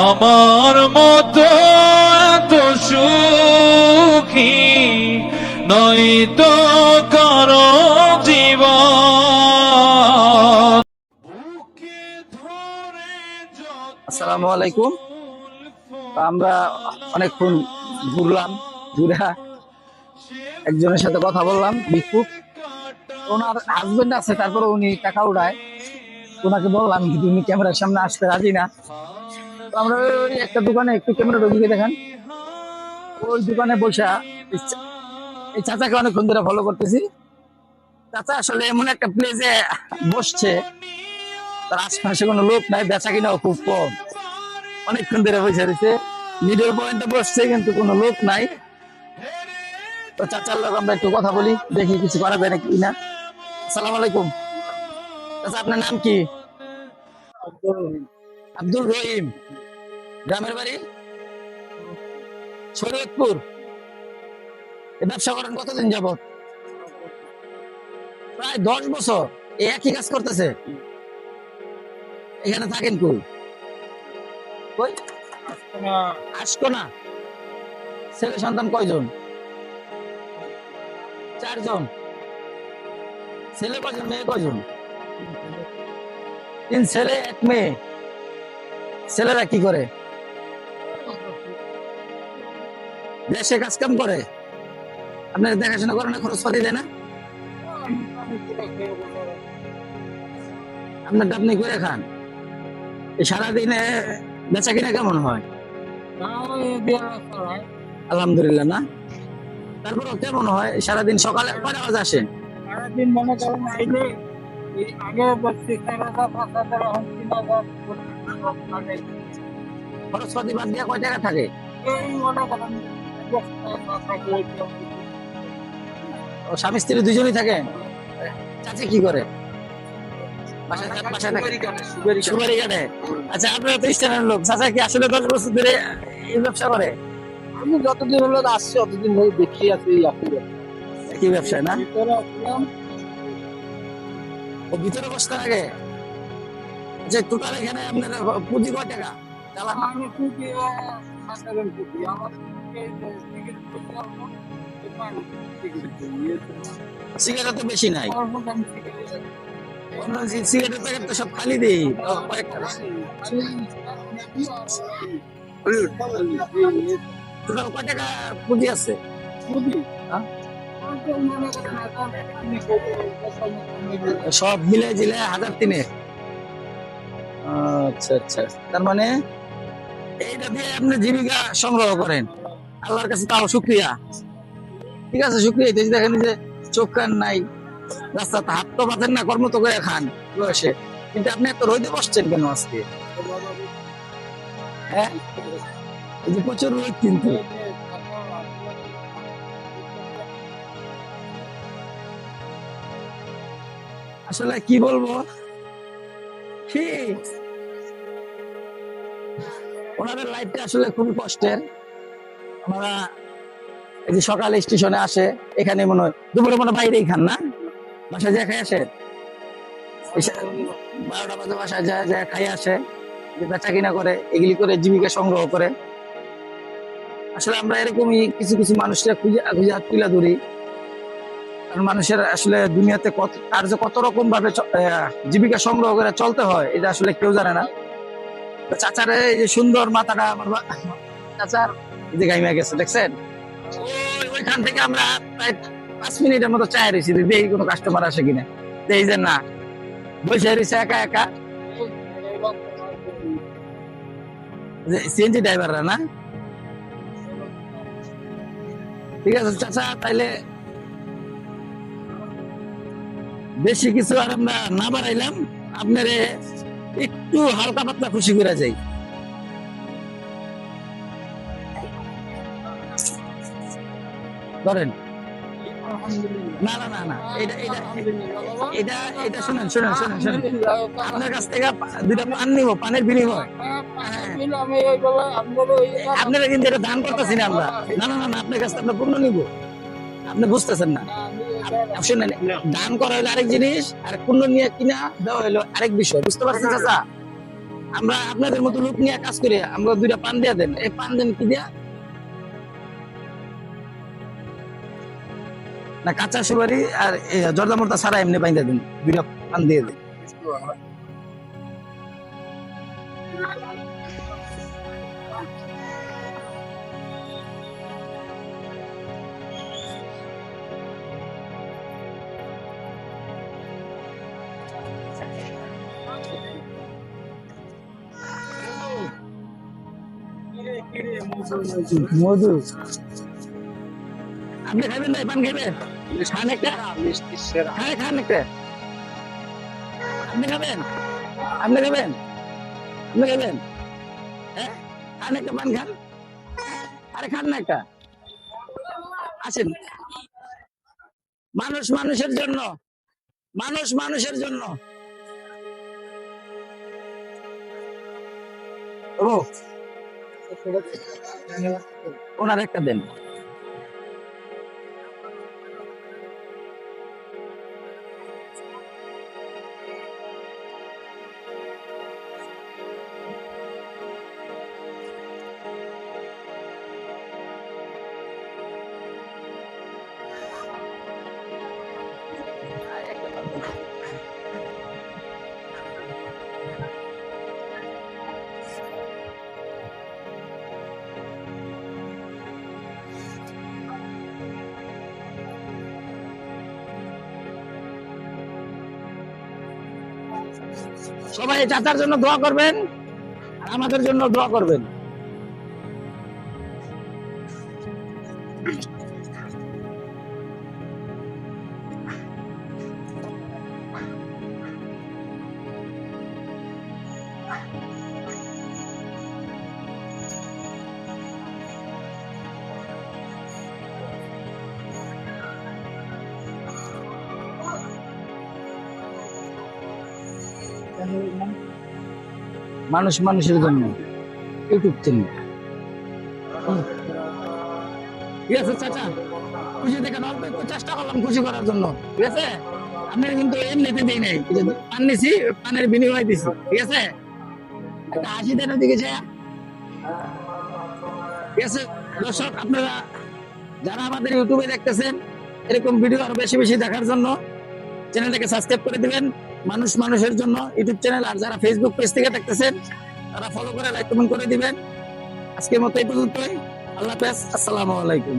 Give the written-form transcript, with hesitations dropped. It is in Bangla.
আমার মতো এত সুখী নয়তো কারো জীবন। আসসালামু আলাইকুম। আমরা অনেকক্ষণ ঘুরলাম, ঘুরে একজনের সাথে কথা বললাম, ভিক্ষুক। ওনার হাজবেন্ড আছে, তারপরে উনি টাকা উঠায়। ওনাকে বললাম কিন্তু উনি ক্যামেরার সামনে আসতে রাজি না। তো আমরা ওই একটা দোকানে একটু ক্যামেরাটা ঢুকে দেখেন, ওই দোকানে বসা এই চাচাকে অনেকক্ষণ ধরে ফলো করতেছি। চাচা আসলে এমন একটা প্লেসে বসছে, তার আশপাশে কোনো লোক নাই, বেচা কিনাও খুব কম। অনেকক্ষণ ধরে বসে রয়েছে, মিডল পয়েন্টে বসছে কিন্তু কোনো লোক নাই। তো চাচার লোক আমরা একটু কথা বলি, দেখি কিছু করা যায় নাকি না। আসসালামু আলাইকুম চাচা, আপনার নাম কি? আব্দুল রহিম। গ্রামের বাড়ি শরীয়তপুর। এই ব্যবসা করেন কতদিন যাবত? প্রায় 10 বছর এই একই কাজ করতেছে। এখানে থাকেন কই? কই? আশকোনা। ছেলে সন্তান কয়জন? 4 জন। ছেলে কয়জন, মেয়ে কয়জন? 3 ছেলে 1 মেয়ে। ছেলেরা কি করে? দেশে কাজ কাম করে। আপনারা দেখাশোনা করেন না, খরচ পাতি দেয় না? আপনারটা আপনি করে খান। এই সারাদিনে বেচা কিনা কেমন হয়? আলহামদুলিল্লাহ। না তারপরও কেমন হয় সারাদিন? সকালে কয়টা বাজে আসেন? সারাদিন মনে করেন এই যে এই আগে বলছি 4,000 5,000 এখন 3,000 খরচ পাতি বাদ দিয়ে কয় টাকা থাকে? এই মনে করেন ও স্বামী স্ত্রী দুজনেই থাকেন? চাচি কি করে? বাসায় থাকে? সুপারি কাটে। আচ্ছা, আপনারা তো স্থানীয় লোক, চাচা কি আসলে 10 বছর ধরে এই ব্যবসা করে? আমি যতদিন হলো আসছি ততদিন ধরে দেখি আছি কি ব্যবসায় না? ও ভিতরে বসতে লাগে। আচ্ছা, টোটাল এখানে আপনার পুঁজি কয় টাকা? চালান? আমি খুবই সাধারণ খুবই আমার সিগারেট তো বেশি নাই। সিগারেটের প্যাকেট তো সব খালি দেই। টোটাল কয় টাকা পুঁজি আছে? সব মিলে জিলে 1,000 আচ্ছা আচ্ছা, তার মানে এইটা দিয়ে আপনি জীবিকা সংগ্রহ করেন। আল্লাহর কাছে তাও শুকরিয়া। ঠিক আছে, শুকরিয়া। দেখেন যে চোখ কান নাই, রাস্তাতে হাত তো পাতেন না, কর্ম তো করে খান বয়সে, কিন্তু আপনি এত রোদে বসছেন কেন আজকে? হ্যাঁ, এই যে প্রচুর রোদ কিন্তু। আসলে কি বলবো, ঠিক ওনাদের লাইফটা আসলে খুবই কষ্টের। আমরা এই যে সকালে স্টেশনে আসে, এখানে মনে হয় দুপুরে মনে বাইরেই খান না, বাসায় যা খাই আসে। 12টা বাজে বাসায় যায়, যা খাই আসে, বেচা কিনা করে, এগুলি করে জীবিকা সংগ্রহ করে। আসলে আমরা এরকমই কিছু কিছু মানুষরা খুঁজে খুঁজে তুলে ধরি, কারণ মানুষের আসলে দুনিয়াতে কত আর যে কত রকম ভাবে জীবিকা সংগ্রহ করে চলতে হয়, এটা আসলে কেউ জানে না। চাচার এই যে সুন্দর মাথাটা, আমার চাচার এই যে গাইমা গেছে দেখছেন, ওইখান থেকে আমরা প্রায় 5 মিনিটের মতো চায় রয়েছি, দেখি কোনো কাস্টমার আসে কিনা। এই যে না, বসে রয়েছে একা একা। সিএনজি ড্রাইভাররা না? ঠিক আছে চাচা, তাইলে বেশি কিছু আর আমরা না বাড়াইলাম, আপনার একটু হালকা পাতলা খুশি করে যাই। ধরেন না না না না, এটা এটা এটা এটা শুনেন শুনেন শুনেন শুনেন, আপনার কাছ থেকে 2টা পান নিব, পানের বিনিময়। আপনারা কিন্তু এটা দান করতেছি না আমরা, না না না, আপনার কাছ থেকে আমরা পূর্ণ নিব। আপনি বুঝতেছেন না, শুনেন, দান করা হলো আরেক জিনিস, আর পূর্ণ নিয়ে কিনা দেওয়া হলো আরেক বিষয়, বুঝতে পারছেন চাচা? আমরা আপনাদের মতো লোক নিয়ে কাজ করি, আমরা 2টা পান দিয়ে দেন। এই পান দেন কি দিয়া? না কাঁচা সুপারি আর জর্দা মর্দা ছাড়া এমনি বাইন্দা দেন, 2টা পান দিয়ে দেন। মধু আপনি খাবেন ভাই? পান খাবেন? খান একটা, খান একটা। আপনি খাবেন? আপনি খাবেন? আপনি খাবেন? হ্যাঁ, খান একটা পান খান। আরে খান না একটা, আসেন। মানুষ মানুষের জন্য, মানুষ মানুষের জন্য। ও ওনার একটা দেন। সবাই চাচার জন্য দোয়া করবেন, আর আমাদের জন্য দোয়া করবেন। মানুষ মানুষের জন্য ইউটিউব চ্যানেল। ঠিক আছে চাচা, খুশি দেখেন, অল্প একটু চেষ্টা করলাম খুশি করার জন্য, ঠিক আছে? আপনি কিন্তু এমনিতে দিই নাই, পান নিছি, পানের বিনিময় দিছি, ঠিক আছে? একটা হাসি দেন ওদিকে যে, ঠিক আছে? দর্শক আপনারা যারা আমাদের ইউটিউবে দেখতেছেন, এরকম ভিডিও আরো বেশি বেশি দেখার জন্য চ্যানেলটাকে সাবস্ক্রাইব করে দিবেন, মানুষ মানুষের জন্য ইউটিউব চ্যানেল। আর যারা ফেসবুক পেজ থেকে দেখতেছেন তারা ফলো করে লাইক কমেন্ট করে দিবেন। আজকের মতো এই পর্যন্তই। আল্লাহ হাফেজ, আসসালামু আলাইকুম।